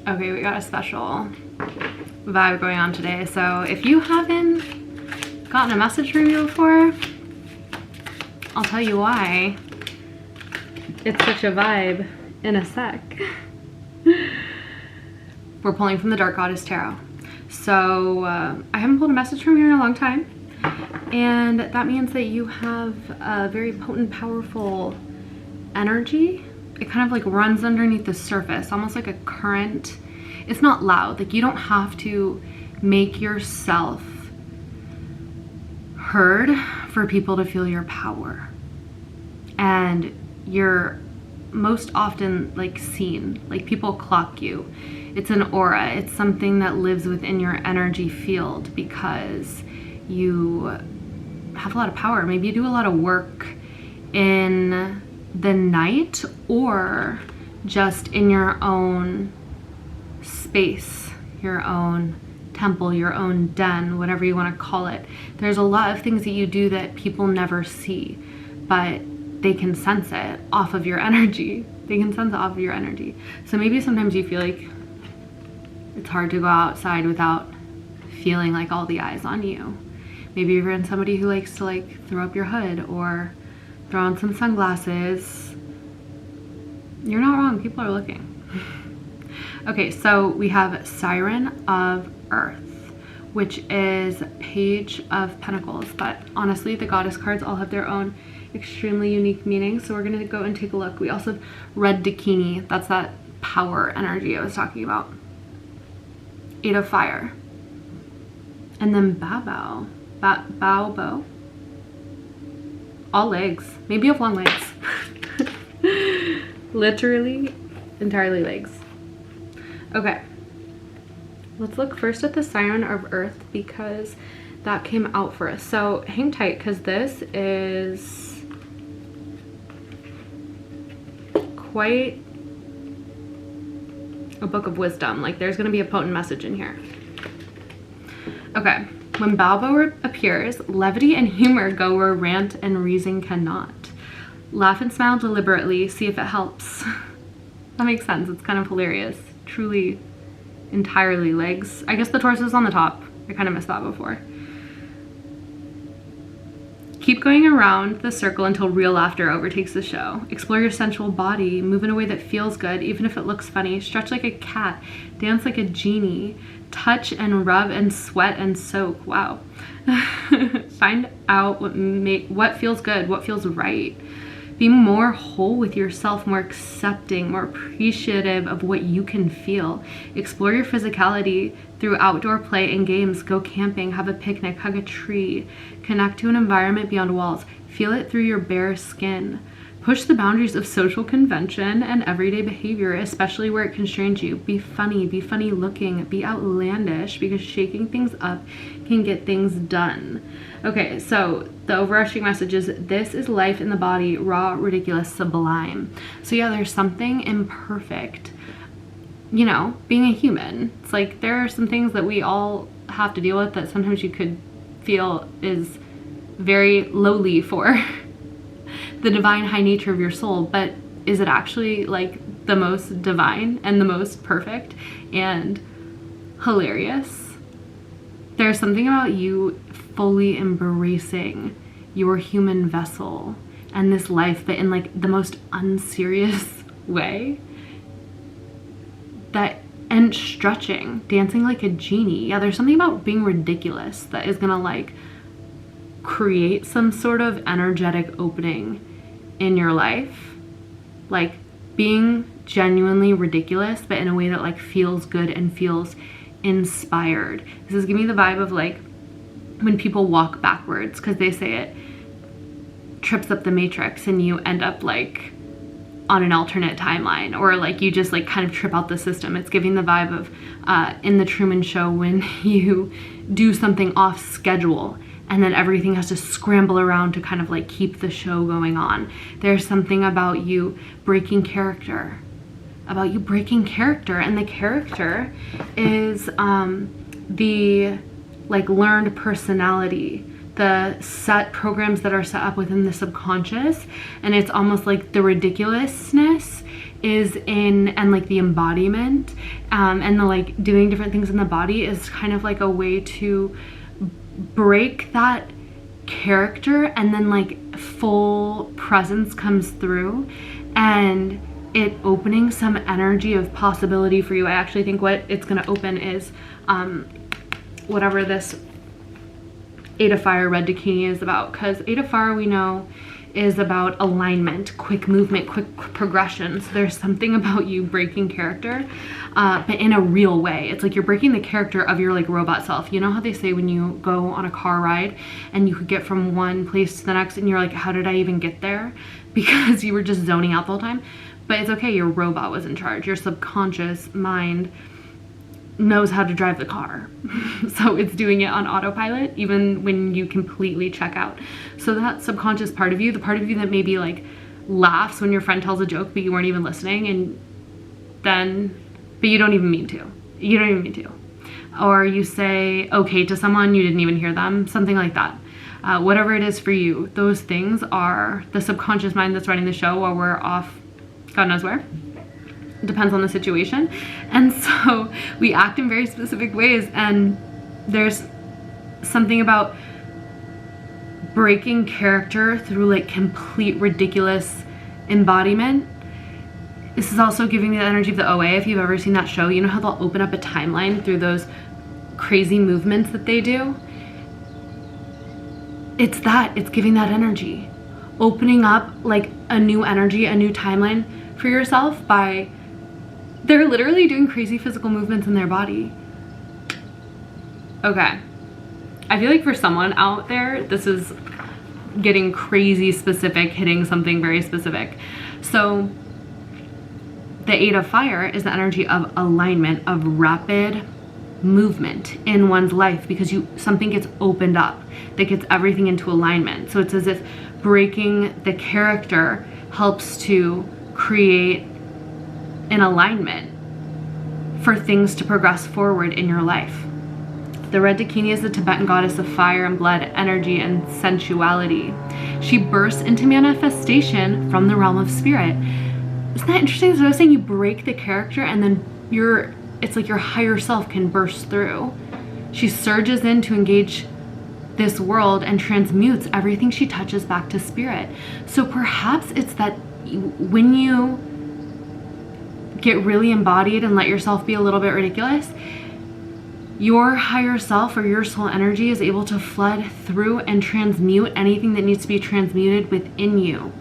Okay, we got a special vibe going on today. So if you haven't gotten a message from me before, I'll tell you why it's such a vibe in a sec. We're pulling from the Dark Goddess Tarot. So I haven't pulled a message from you in a long time. And that means that you have a very potent, powerful energy. It kind of like runs underneath the surface, almost like a current. It's not loud. Like, you don't have to make yourself heard for people to feel your power. And you're most often like seen, like people clock you. It's an aura. It's something that lives within your energy field because you have a lot of power. Maybe you do a lot of work in the night or just in your own space, your own temple, your own den, whatever you want to call it. There's a lot of things that you do that people never see, but they can sense it off of your energy. They can sense it off of your energy. So maybe sometimes you feel like it's hard to go outside without feeling like all the eyes on you. Maybe you're in somebody who likes to like throw up your hood or throw on some sunglasses. You're not wrong, people are looking. Okay, so we have Siren of Earth, which is Page of Pentacles, but honestly the goddess cards all have their own extremely unique meaning, so we're gonna go and take a look. We also have Red Dakini, that's that power energy I was talking about. Eight of Fire. And then Bao Bao. All legs. Maybe you have long legs. Literally, entirely legs. Okay. Let's look first at the Siren of Earth because that came out for us. So hang tight because this is quite a book of wisdom. Like, there's going to be a potent message in here. Okay. When Balbo appears, levity and humor go where rant and reason cannot. Laugh and smile deliberately, see if it helps. That makes sense. It's kind of hilarious. Truly, entirely legs. I guess the torso is on the top. I kind of missed that before. Keep going around the circle until real laughter overtakes the show. Explore your sensual body. Move in a way that feels good, even if it looks funny. Stretch like a cat. Dance like a genie. Touch and rub and sweat and soak. Wow. Find out what feels good, what feels right. Be more whole with yourself, more accepting, more appreciative of what you can feel. Explore your physicality through outdoor play and games. Go camping, have a picnic, hug a tree. Connect to an environment beyond walls. Feel it through your bare skin. Push the boundaries of social convention and everyday behavior, especially where it constrains you. Be funny looking, be outlandish, because shaking things up can get things done. Okay, so the overarching message is this is life in the body, raw, ridiculous, sublime. So yeah, there's something imperfect, you know, being a human. It's like there are some things that we all have to deal with that sometimes you could feel is very lowly for the divine high nature of your soul, but is it actually like the most divine and the most perfect and hilarious? There's something about you fully embracing your human vessel and this life, but in like the most unserious way. That, and stretching, dancing like a genie. Yeah, there's something about being ridiculous that is gonna like create some sort of energetic opening in your life. Like being genuinely ridiculous, but in a way that like feels good and feels inspired. This is giving me the vibe of like when people walk backwards, because they say it trips up the matrix and you end up like on an alternate timeline, or like you just like kind of trip out the system. It's giving the vibe of in the Truman Show when you do something off schedule and then everything has to scramble around to kind of like keep the show going on. There's something about you breaking character, and the character is the like learned personality, the set programs that are set up within the subconscious, and it's almost like the ridiculousness is in, and like the embodiment, and the like doing different things in the body is kind of like a way to break that character, and then like full presence comes through, and it opening some energy of possibility for you. I actually think what it's going to open is whatever this Eight of Fire red Dakini is about, because Eight of Fire we know is about alignment, quick movement, quick progression. So there's something about you breaking character, but in a real way. It's like you're breaking the character of your like robot self. You know how they say when you go on a car ride and you could get from one place to the next and you're like, how did I even get there? Because you were just zoning out the whole time. But it's okay, your robot was in charge. Your subconscious mind knows how to drive the car. So it's doing it on autopilot even when you completely check out. So that subconscious part of you, the part of you that maybe like laughs when your friend tells a joke but you weren't even listening, and then but you don't even mean to. You don't even mean to. Or you say okay to someone, you didn't even hear them, something like that. Whatever it is for you, those things are the subconscious mind that's running the show while we're off God knows where. Depends on the situation. And so we act in very specific ways, and there's something about breaking character through like complete ridiculous embodiment. This is also giving the energy of the OA. If you've ever seen that show, you know how they'll open up a timeline through those crazy movements that they do. It's that, it's giving that energy, opening up like a new energy, a new timeline for yourself by they're literally doing crazy physical movements in their body. Okay. I feel like for someone out there, this is getting crazy specific, hitting something very specific. So the Eight of Fire is the energy of alignment, of rapid movement in one's life, because something gets opened up that gets everything into alignment. So it's as if breaking the character helps to create in alignment for things to progress forward in your life. The red Dakini is the Tibetan goddess of fire and blood, energy and sensuality. She bursts into manifestation from the realm of spirit. Isn't that interesting? So I was saying you break the character and then it's like your higher self can burst through. She surges in to engage this world and transmutes everything she touches back to spirit. So perhaps it's that when you get really embodied and let yourself be a little bit ridiculous, your higher self or your soul energy is able to flood through and transmute anything that needs to be transmuted within you,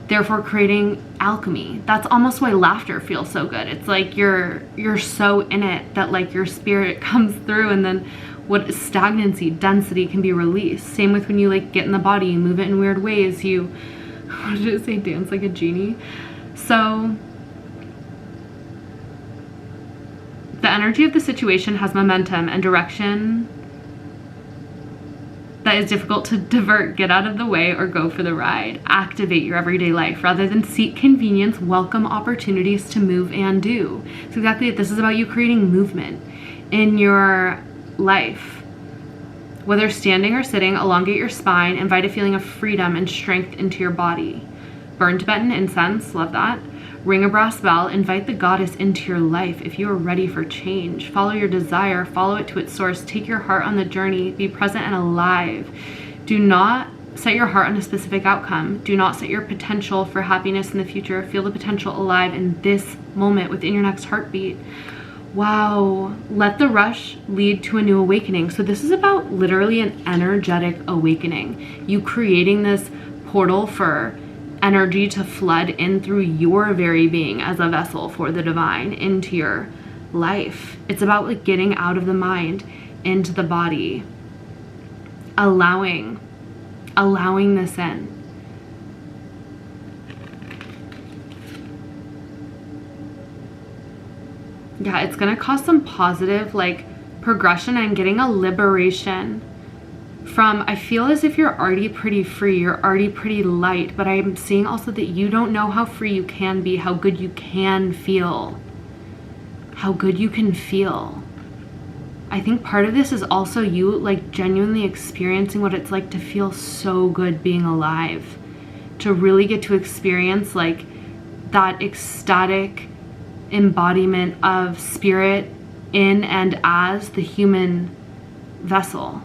therefore creating alchemy. That's almost why laughter feels so good. It's like you're so in it that like your spirit comes through, and then what stagnancy, density can be released. Same with when you like get in the body and move it in weird ways. You, what did it say, dance like a genie? So the energy of the situation has momentum and direction that is difficult to divert. Get out of the way or go for the ride. Activate your everyday life. Rather than seek convenience, welcome opportunities to move and do. So exactly it. This is about you creating movement in your life. Whether standing or sitting, elongate your spine. Invite a feeling of freedom and strength into your body. Burn Tibetan incense. Love that. Ring a brass bell. Invite the goddess into your life if you are ready for change. Follow your desire. Follow it to its source. Take your heart on the journey. Be present and alive. Do not set your heart on a specific outcome. Do not set your potential for happiness in the future. Feel the potential alive in this moment within your next heartbeat. Wow. Let the rush lead to a new awakening. So this is about literally an energetic awakening. You creating this portal for energy to flood in through your very being as a vessel for the divine into your life. It's about like getting out of the mind into the body, allowing this in. Yeah, it's gonna cause some positive like progression and getting a liberation from, I feel as if you're already pretty free, you're already pretty light, but I'm seeing also that you don't know how free you can be, how good you can feel, how good you can feel. I think part of this is also you like genuinely experiencing what it's like to feel so good being alive, to really get to experience like that ecstatic embodiment of spirit in and as the human vessel.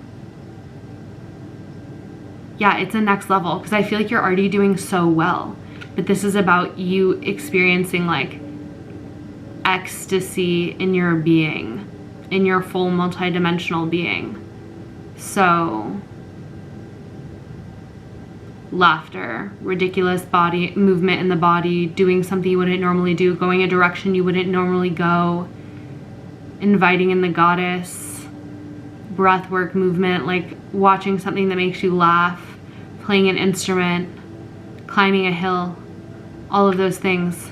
Yeah, it's a next level, because I feel like you're already doing so well, but this is about you experiencing like ecstasy in your being, in your full multidimensional being. So laughter, ridiculous body movement in the body, doing something you wouldn't normally do, going a direction you wouldn't normally go, inviting in the goddess, breath work movement, like watching something that makes you laugh, playing an instrument, climbing a hill, all of those things.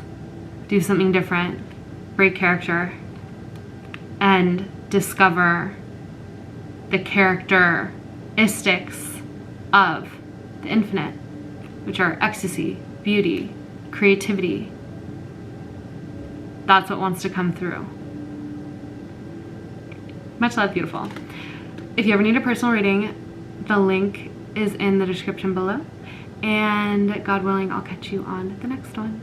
Do something different, break character, and discover the characteristics of the infinite, which are ecstasy, beauty, creativity. That's what wants to come through. Much love, beautiful. If you ever need a personal reading, the link is in the description below. And God willing, I'll catch you on the next one.